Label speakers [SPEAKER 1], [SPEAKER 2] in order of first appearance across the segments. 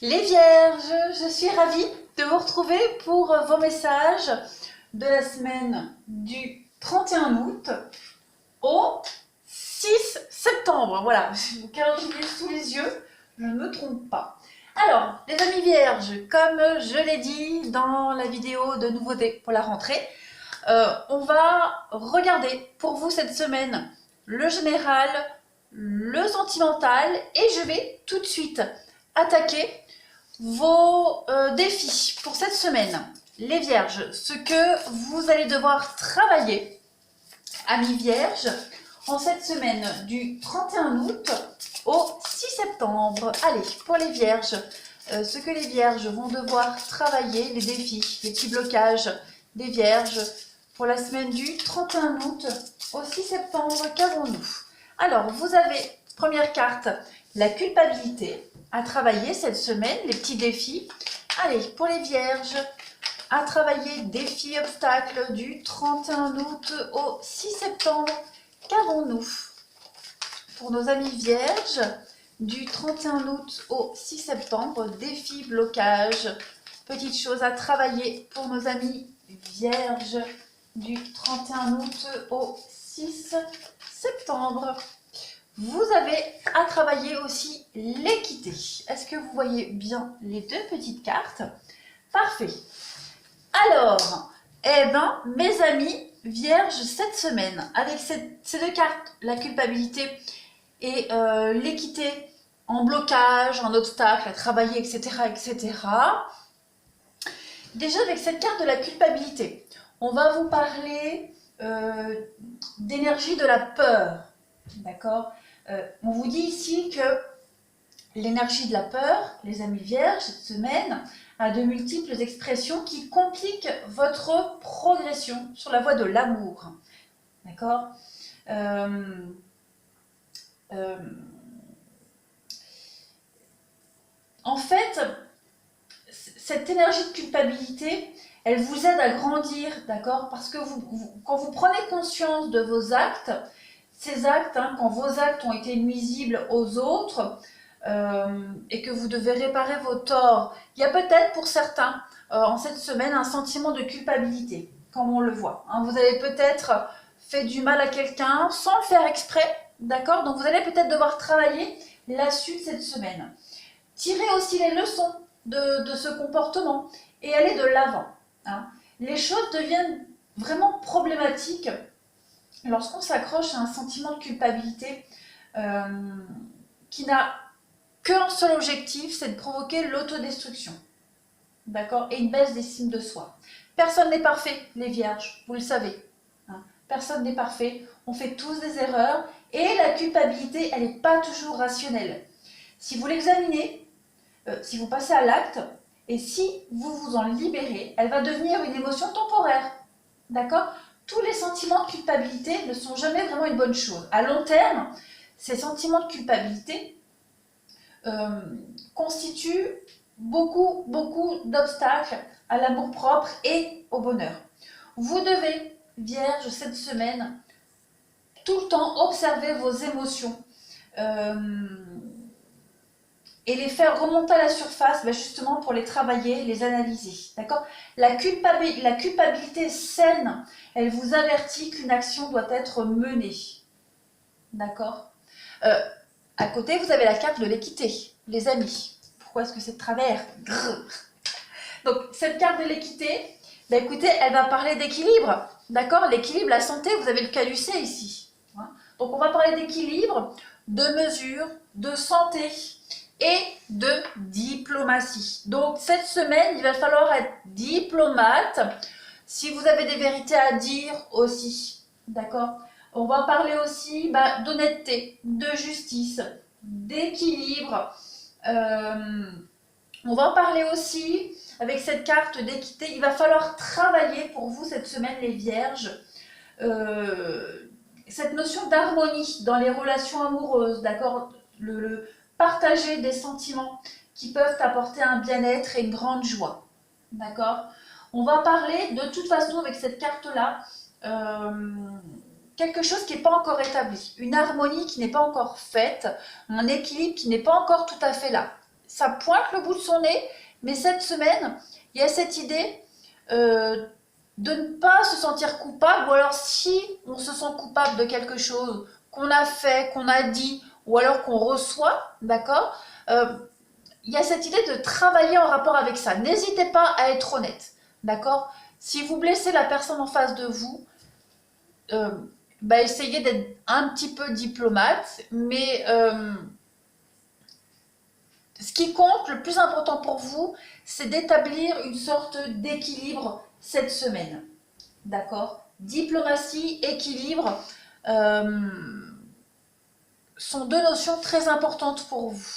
[SPEAKER 1] Les Vierges, je suis ravie de vous retrouver pour vos messages de la semaine du 31 août au 6 septembre. Voilà, j'ai mon calendrier sous les yeux, je ne me trompe pas. Alors, les amis Vierges, comme je l'ai dit dans la vidéo de nouveautés pour la rentrée, on va regarder pour vous cette semaine le général, le sentimental et je vais tout de suite attaquer vos défis pour cette semaine. Les Vierges, ce que vous allez devoir travailler, amis Vierges, en cette semaine du 31 août au 6 septembre. Allez, pour les Vierges, ce que les Vierges vont devoir travailler, les défis, les petits blocages des Vierges pour la semaine du 31 août au 6 septembre, qu'avons-nous? Alors, vous avez, première carte, la culpabilité à travailler cette semaine, les petits défis. Allez, pour les Vierges, à travailler défis, obstacles du 31 août au 6 septembre. Qu'avons-nous pour nos amis Vierges du 31 août au 6 septembre? Défis, blocages, petites choses à travailler pour nos amis Vierges du 31 août au 6 septembre. Vous avez à travailler aussi l'équité. Est-ce que vous voyez bien les deux petites cartes? Parfait. Alors, eh ben, mes amis Vierges, cette semaine, avec ces deux cartes, la culpabilité et l'équité en blocage, en obstacle, à travailler, etc., etc. Déjà, avec cette carte de la culpabilité, on va vous parler d'énergie de la peur. D'accord? On vous dit ici que l'énergie de la peur, les amis Vierges, cette semaine, a de multiples expressions qui compliquent votre progression sur la voie de l'amour. D'accord? En fait, cette énergie de culpabilité, elle vous aide à grandir, d'accord? Parce que quand vous prenez conscience de vos actes, ces actes, quand vos actes ont été nuisibles aux autres et que vous devez réparer vos torts, il y a peut-être pour certains en cette semaine un sentiment de culpabilité, comme on le voit. Vous avez peut-être fait du mal à quelqu'un sans le faire exprès, d'accord? Donc vous allez peut-être devoir travailler là-dessus cette semaine. Tirez aussi les leçons de ce comportement et aller de l'avant. Les choses deviennent vraiment problématiques lorsqu'on s'accroche à un sentiment de culpabilité qui n'a qu'un seul objectif, c'est de provoquer l'autodestruction. D'accord? Et une baisse d'estime de soi. Personne n'est parfait, les Vierges, vous le savez. Personne n'est parfait, on fait tous des erreurs et la culpabilité, elle n'est pas toujours rationnelle. Si vous l'examinez, si vous passez à l'acte, et si vous vous en libérez, elle va devenir une émotion temporaire. D'accord? Tous les sentiments de culpabilité ne sont jamais vraiment une bonne chose. À long terme, ces sentiments de culpabilité constituent beaucoup d'obstacles à l'amour-propre et au bonheur. Vous devez, Vierge, cette semaine, tout le temps observer vos émotions et les faire remonter à la surface, justement pour les travailler, les analyser. D'accord? La culpabilité saine, elle vous avertit qu'une action doit être menée. D'accord? À côté, vous avez la carte de l'équité, les amis. Pourquoi est-ce que c'est de travers? Donc, cette carte de l'équité, écoutez, elle va parler d'équilibre. D'accord? L'équilibre, la santé, vous avez le calucet ici. Donc, on va parler d'équilibre, de mesure, de santé et de diplomatie. Donc cette semaine, il va falloir être diplomate si vous avez des vérités à dire aussi. D'accord? On va parler aussi d'honnêteté, de justice, d'équilibre. On va parler aussi, avec cette carte d'équité, il va falloir travailler pour vous cette semaine, les Vierges, cette notion d'harmonie dans les relations amoureuses, d'accord? Partager des sentiments qui peuvent apporter un bien-être et une grande joie. D'accord? On va parler de toute façon avec cette carte-là, quelque chose qui n'est pas encore établi, une harmonie qui n'est pas encore faite, un équilibre qui n'est pas encore tout à fait là. ça pointe le bout de son nez, mais cette semaine, il y a cette idée de ne pas se sentir coupable, ou alors si on se sent coupable de quelque chose qu'on a fait, qu'on a dit, ou alors qu'on reçoit, d'accord, il y a cette idée de travailler en rapport avec ça. N'hésitez pas à être honnête, d'accord. Si vous blessez la personne en face de vous, essayez d'être un petit peu diplomate, mais ce qui compte, le plus important pour vous, c'est d'établir une sorte d'équilibre cette semaine. D'accord? Diplomatie, équilibre sont deux notions très importantes pour vous.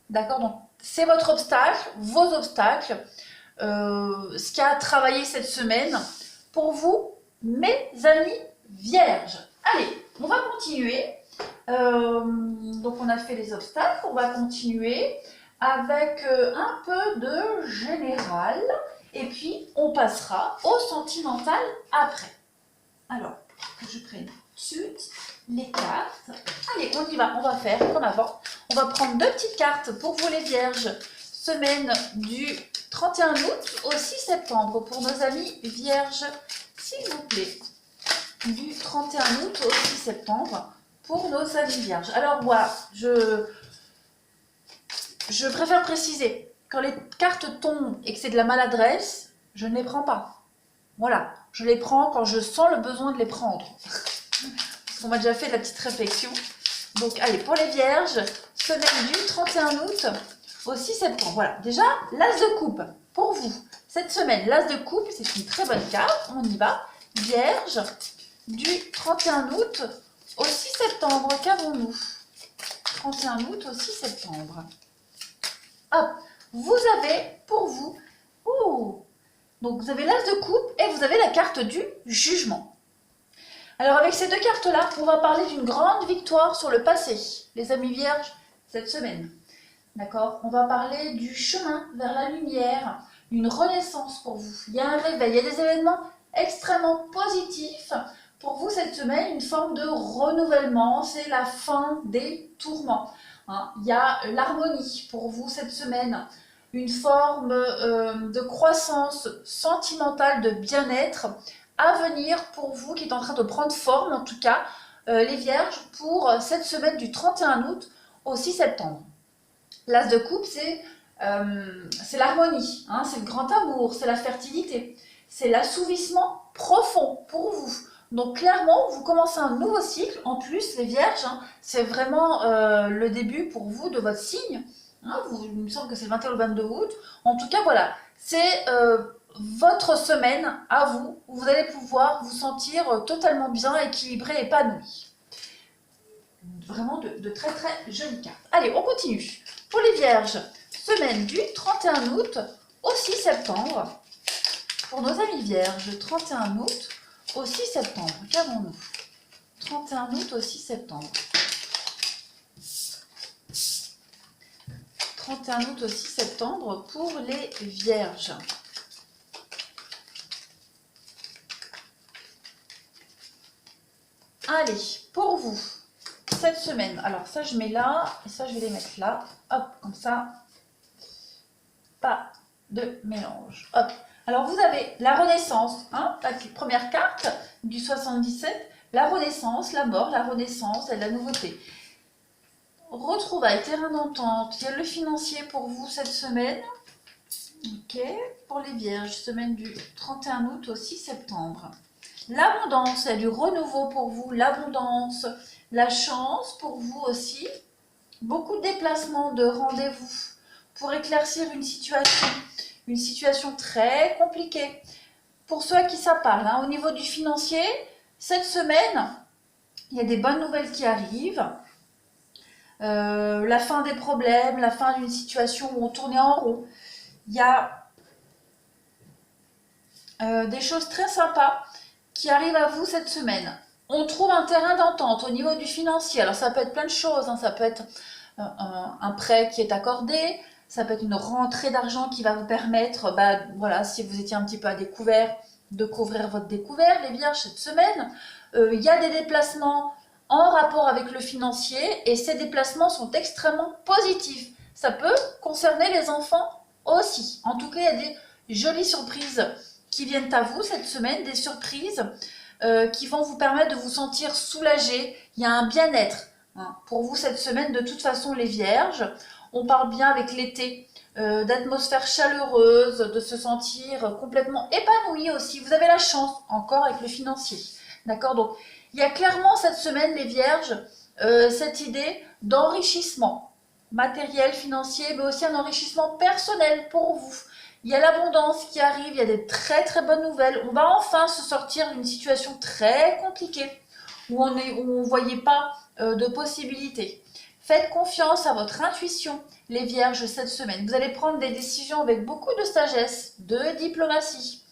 [SPEAKER 1] D'accord? Donc, c'est votre obstacle, vos obstacles, ce qu'il y a à travailler cette semaine pour vous, mes amis vierges. Allez, on va continuer. Donc, on a fait les obstacles, on va continuer avec un peu de général et puis on passera au sentimental après. Alors, que je prenne tout de suite les cartes. Allez, on y va, on va faire comme avant. On va prendre deux petites cartes pour vous les vierges. Semaine du 31 août au 6 septembre pour nos amis vierges, s'il vous plaît. Du 31 août au 6 septembre pour nos amis vierges. Alors voilà, je préfère préciser, quand les cartes tombent et que c'est de la maladresse, je ne les prends pas. Voilà, je les prends quand je sens le besoin de les prendre. Parce qu'on m'a déjà fait de la petite réflexion. Donc allez, pour les vierges, semaine du 31 août au 6 septembre. Voilà, déjà, l'as de coupe pour vous. Cette semaine, l'as de coupe, c'est une très bonne carte. On y va. Vierge, du 31 août au 6 septembre. Qu'avons-nous? 31 août au 6 septembre. Hop, vous avez pour vous, donc vous avez l'as de coupe et vous avez la carte du jugement. Alors avec ces deux cartes-là, on va parler d'une grande victoire sur le passé, les amis vierges, cette semaine. D'accord? On va parler du chemin vers la lumière, d'une renaissance pour vous. Il y a un réveil, il y a des événements extrêmement positifs pour vous cette semaine, une forme de renouvellement, c'est la fin des tourments. Il y a l'harmonie pour vous cette semaine, une forme de croissance sentimentale, de bien-être à venir pour vous qui est en train de prendre forme, en tout cas, les vierges, pour cette semaine du 31 août au 6 septembre. L'as de coupe, c'est l'harmonie, c'est le grand amour, c'est la fertilité, c'est l'assouvissement profond pour vous. Donc clairement, vous commencez un nouveau cycle. En plus, les vierges, c'est vraiment le début pour vous de votre signe. Il me semble que c'est le 21 ou le 22 août. En tout cas, voilà, c'est votre semaine à vous, où vous allez pouvoir vous sentir totalement bien, équilibré, épanoui. Vraiment de très très jolies cartes. Allez, on continue. Pour les vierges, semaine du 31 août au 6 septembre. Pour nos amis vierges, 31 août au 6 septembre, qu'avons-nous? 31 août au 6 septembre. 31 août au 6 septembre pour les vierges. Allez, pour vous, cette semaine, alors ça je mets là, et ça je vais les mettre là, hop, comme ça, pas de mélange, hop. Alors vous avez la renaissance, la première carte du 77, la renaissance, la mort, la renaissance et la nouveauté. Retrouvailles, terrain d'entente, il y a le financier pour vous cette semaine. Ok, pour les vierges, semaine du 31 août au 6 septembre. L'abondance, il y a du renouveau pour vous, l'abondance, la chance pour vous aussi. Beaucoup de déplacements, de rendez-vous pour éclaircir une situation très compliquée. Pour ceux à qui ça parle, au niveau du financier, cette semaine, il y a des bonnes nouvelles qui arrivent. La fin des problèmes, la fin d'une situation où on tournait en rond. Il y a des choses très sympas qui arrivent à vous cette semaine. On trouve un terrain d'entente au niveau du financier. Alors ça peut être plein de choses, ça peut être un prêt qui est accordé, ça peut être une rentrée d'argent qui va vous permettre, voilà, si vous étiez un petit peu à découvert, de couvrir votre découvert, les vierges, cette semaine. Il y a des déplacements en rapport avec le financier et ces déplacements sont extrêmement positifs. ça peut concerner les enfants aussi. En tout cas, il y a des jolies surprises qui viennent à vous cette semaine, des surprises qui vont vous permettre de vous sentir soulagé. Il y a un bien-être pour vous cette semaine, de toute façon les vierges. On parle bien avec l'été d'atmosphère chaleureuse, de se sentir complètement épanoui aussi. Vous avez la chance encore avec le financier. D'accord? Donc, il y a clairement cette semaine, les vierges, cette idée d'enrichissement matériel, financier, mais aussi un enrichissement personnel pour vous. Il y a l'abondance qui arrive, il y a des très très bonnes nouvelles. On va enfin se sortir d'une situation très compliquée où on ne voyait pas de possibilités. Faites confiance à votre intuition, les vierges, cette semaine. Vous allez prendre des décisions avec beaucoup de sagesse, de diplomatie.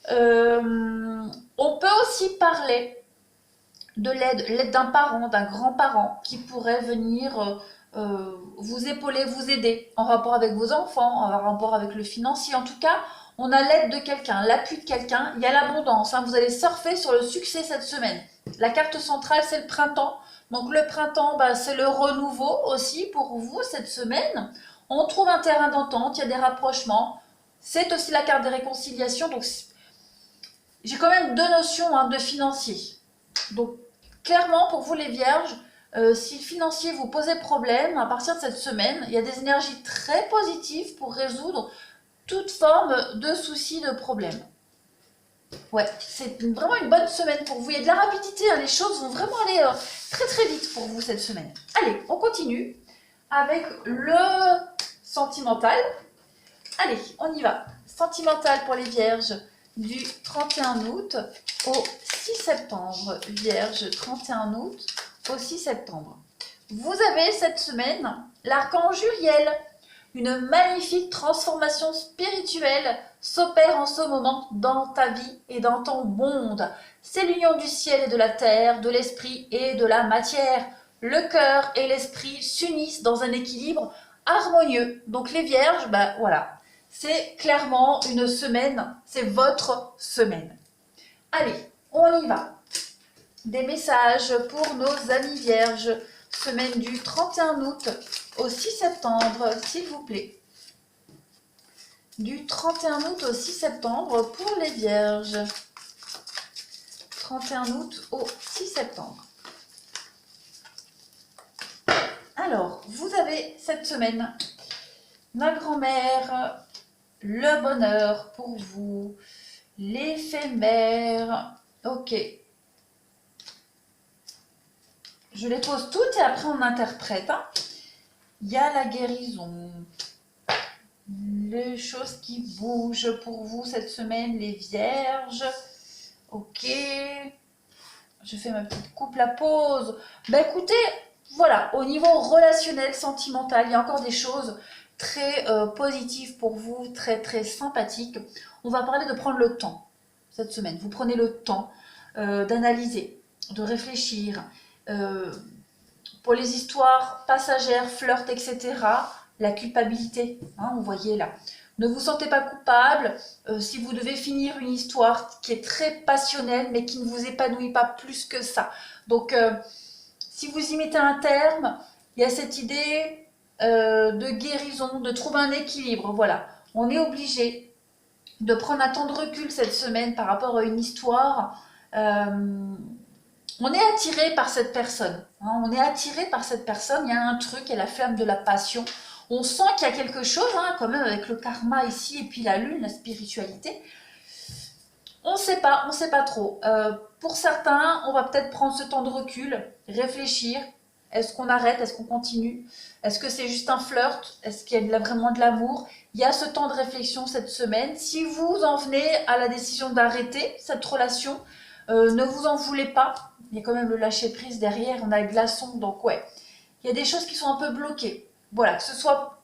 [SPEAKER 1] On peut aussi parler de l'aide d'un parent, d'un grand-parent qui pourrait venir vous épauler, vous aider en rapport avec vos enfants, en rapport avec le financier. En tout cas, on a l'aide de quelqu'un, l'appui de quelqu'un. Il y a l'abondance. Vous allez surfer sur le succès cette semaine. La carte centrale, c'est le printemps. Donc le printemps, c'est le renouveau aussi pour vous cette semaine. On trouve un terrain d'entente, il y a des rapprochements. C'est aussi la carte des réconciliations. Donc j'ai quand même deux notions de financier. Donc clairement pour vous les vierges, si le financier vous posait problème, à partir de cette semaine, il y a des énergies très positives pour résoudre toute forme de soucis, de problèmes. Ouais, c'est vraiment une bonne semaine pour vous. Il y a de la rapidité, les choses vont vraiment aller très très vite pour vous cette semaine. Allez, on continue avec le sentimental. Allez, on y va. Sentimental pour les vierges du 31 août au 6 septembre. Vierge, 31 août au 6 septembre. Vous avez cette semaine l'archange Uriel. Une magnifique transformation spirituelle s'opère en ce moment dans ta vie et dans ton monde. C'est l'union du ciel et de la terre, de l'esprit et de la matière. Le cœur et l'esprit s'unissent dans un équilibre harmonieux. Donc les vierges, voilà, c'est clairement une semaine, c'est votre semaine. Allez, on y va. Des messages pour nos amis vierges. Semaine du 31 août au 6 septembre, s'il vous plaît. Du 31 août au 6 septembre pour les vierges. 31 août au 6 septembre. Alors, vous avez cette semaine ma grand-mère, le bonheur pour vous, l'éphémère. Ok. Je les pose toutes et après on interprète. Il y a la guérison, les choses qui bougent pour vous cette semaine, les vierges. Ok. Je fais ma petite coupe, la pause. Écoutez, voilà, au niveau relationnel, sentimental, il y a encore des choses très positives pour vous, très très sympathiques. On va parler de prendre le temps cette semaine. Vous prenez le temps d'analyser, de réfléchir. Pour les histoires passagères, flirt, etc., la culpabilité, vous voyez là. Ne vous sentez pas coupable si vous devez finir une histoire qui est très passionnelle mais qui ne vous épanouit pas plus que ça. Donc, si vous y mettez un terme, il y a cette idée de guérison, de trouver un équilibre. Voilà, on est obligé de prendre un temps de recul cette semaine par rapport à une histoire. On est attiré par cette personne. On est attiré par cette personne. Il y a un truc, il y a la flamme de la passion. On sent qu'il y a quelque chose, quand même, avec le karma ici et puis la lune, la spiritualité. On ne sait pas trop. Pour certains, on va peut-être prendre ce temps de recul, réfléchir. Est-ce qu'on arrête? Est-ce qu'on continue? Est-ce que c'est juste un flirt? Est-ce qu'il y a vraiment de l'amour? Il y a ce temps de réflexion cette semaine. Si vous en venez à la décision d'arrêter cette relation, ne vous en voulez pas. Il y a quand même le lâcher-prise derrière. On a le glaçon, donc ouais. Il y a des choses qui sont un peu bloquées. Voilà, que ce soit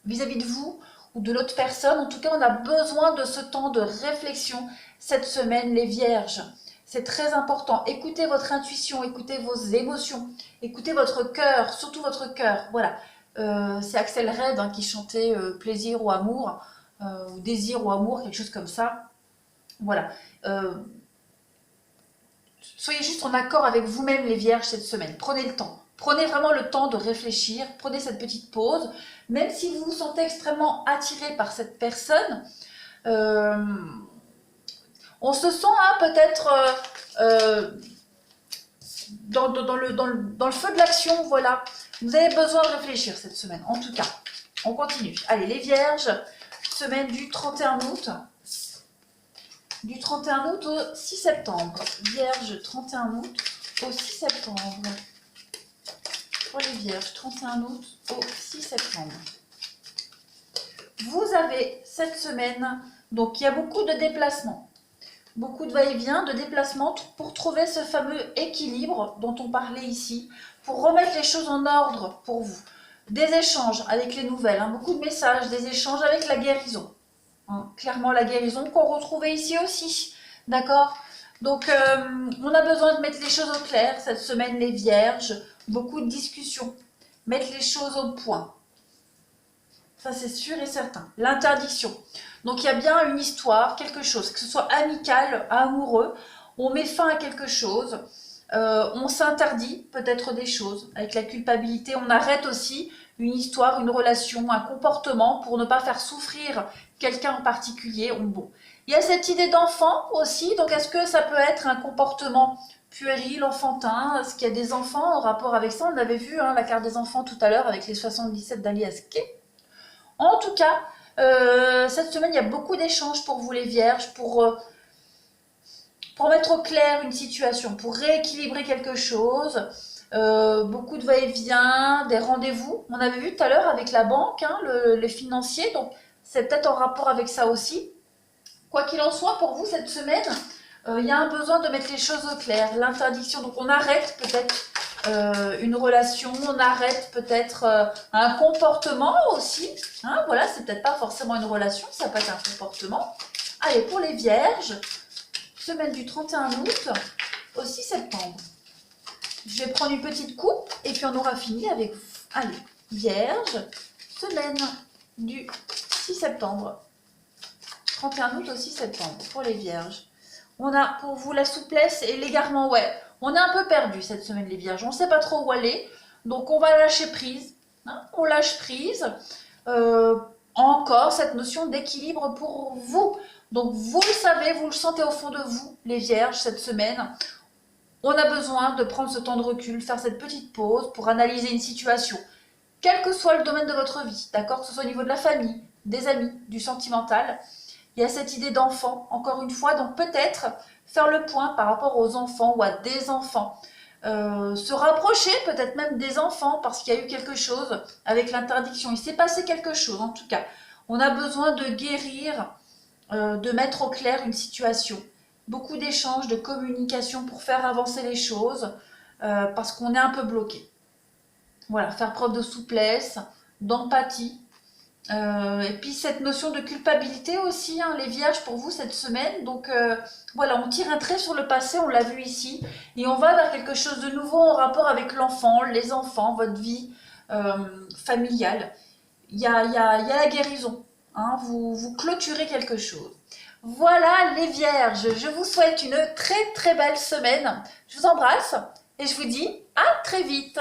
[SPEAKER 1] vis-à-vis de vous ou de l'autre personne. En tout cas, on a besoin de ce temps de réflexion cette semaine, les vierges. C'est très important. Écoutez votre intuition, écoutez vos émotions, écoutez votre cœur, surtout votre cœur. Voilà. C'est Axel Red qui chantait plaisir ou amour, ou désir ou amour, quelque chose comme ça. Voilà. Soyez juste en accord avec vous-même, les vierges, cette semaine. Prenez le temps. Prenez vraiment le temps de réfléchir, prenez cette petite pause, même si vous vous sentez extrêmement attiré par cette personne. On se sent peut-être dans le feu de l'action, voilà. Vous avez besoin de réfléchir cette semaine, en tout cas. On continue. Allez, les vierges, semaine du 31 août. Du 31 août au 6 septembre. Vierge, 31 août au 6 septembre. Pour les vierges, 31 août au 6 septembre. Vous avez cette semaine, donc il y a beaucoup de déplacements. Beaucoup de va-et-vient, de déplacements pour trouver ce fameux équilibre dont on parlait ici, pour remettre les choses en ordre pour vous. Des échanges avec les nouvelles, beaucoup de messages, des échanges avec la guérison. Clairement la guérison qu'on retrouvait ici aussi, d'accord? Donc on a besoin de mettre les choses au clair cette semaine, les vierges, beaucoup de discussions, mettre les choses au point. Ça c'est sûr et certain. L'interdiction. Donc il y a bien une histoire, quelque chose, que ce soit amical, amoureux, on met fin à quelque chose, on s'interdit peut-être des choses. Avec la culpabilité, on arrête aussi une histoire, une relation, un comportement pour ne pas faire souffrir quelqu'un en particulier. Bon. Il y a cette idée d'enfant aussi, donc est-ce que ça peut être un comportement puéril, enfantin? Est-ce qu'il y a des enfants en rapport avec ça? On avait vu la carte des enfants tout à l'heure avec les 77 d'Alias Kay. En tout cas, cette semaine, il y a beaucoup d'échanges pour vous les vierges, pour mettre au clair une situation, pour rééquilibrer quelque chose. Beaucoup de va-et-vient, des rendez-vous. On avait vu tout à l'heure avec la banque, le financier, donc c'est peut-être en rapport avec ça aussi. Quoi qu'il en soit, pour vous, cette semaine, il y a un besoin de mettre les choses au clair, l'interdiction. Donc on arrête peut-être une relation, on arrête peut-être un comportement aussi. Voilà, c'est peut-être pas forcément une relation, ça peut être un comportement. Allez, pour les vierges, semaine du 31 août au 6 septembre. Je vais prendre une petite coupe et puis on aura fini avec vous. Allez, vierge, semaine du 6 septembre. 31 août au 6 septembre pour les vierges. On a pour vous la souplesse et l'égarement, ouais. On est un peu perdu cette semaine les vierges, on ne sait pas trop où aller. Donc on va lâcher prise. On lâche prise. Encore cette notion d'équilibre pour vous. Donc vous le savez, vous le sentez au fond de vous, les vierges, cette semaine. On a besoin de prendre ce temps de recul, faire cette petite pause pour analyser une situation. Quel que soit le domaine de votre vie, d'accord? Que ce soit au niveau de la famille, des amis, du sentimental. Il y a cette idée d'enfant, encore une fois, donc peut-être faire le point par rapport aux enfants ou à des enfants. Se rapprocher peut-être même des enfants parce qu'il y a eu quelque chose avec l'interdiction. Il s'est passé quelque chose en tout cas. On a besoin de guérir, de mettre au clair une situation. Beaucoup d'échanges, de communication pour faire avancer les choses parce qu'on est un peu bloqué. Voilà, faire preuve de souplesse, d'empathie. Et puis cette notion de culpabilité aussi, les vierges pour vous cette semaine. Donc voilà, on tire un trait sur le passé, on l'a vu ici, et on va vers quelque chose de nouveau en rapport avec l'enfant, les enfants, votre vie familiale. Il y a la guérison, vous clôturez quelque chose. Voilà les vierges, je vous souhaite une très très belle semaine. Je vous embrasse et je vous dis à très vite.